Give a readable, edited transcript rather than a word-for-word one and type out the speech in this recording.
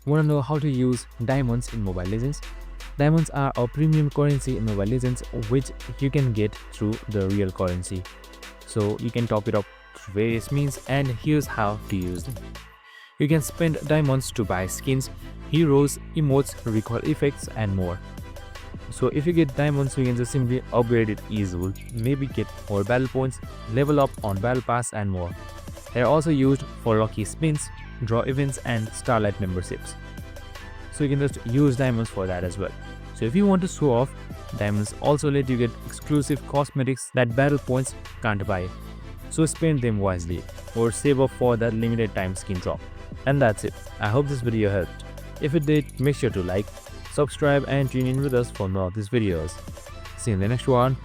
Want to know how to use diamonds in Mobile Legends? Diamonds are a premium currency in Mobile Legends which you can get through the real currency. So you can top it up through various means, and here's how to use them. You can spend diamonds to buy skins, heroes, emotes, recoil effects and more. So if you get diamonds, you can just simply upgrade it easily, maybe get more battle points, level up on battle pass and more. They are also used for lucky spins, draw events and starlight memberships. So you can just use diamonds for that as well. So if you want to show off, diamonds also let you get exclusive cosmetics that battle points can't buy. So spend them wisely or save up for that limited time skin drop. And that's it. I hope this video helped. If it did, make sure to like, subscribe and tune in with us for more of these videos. See you in the next one.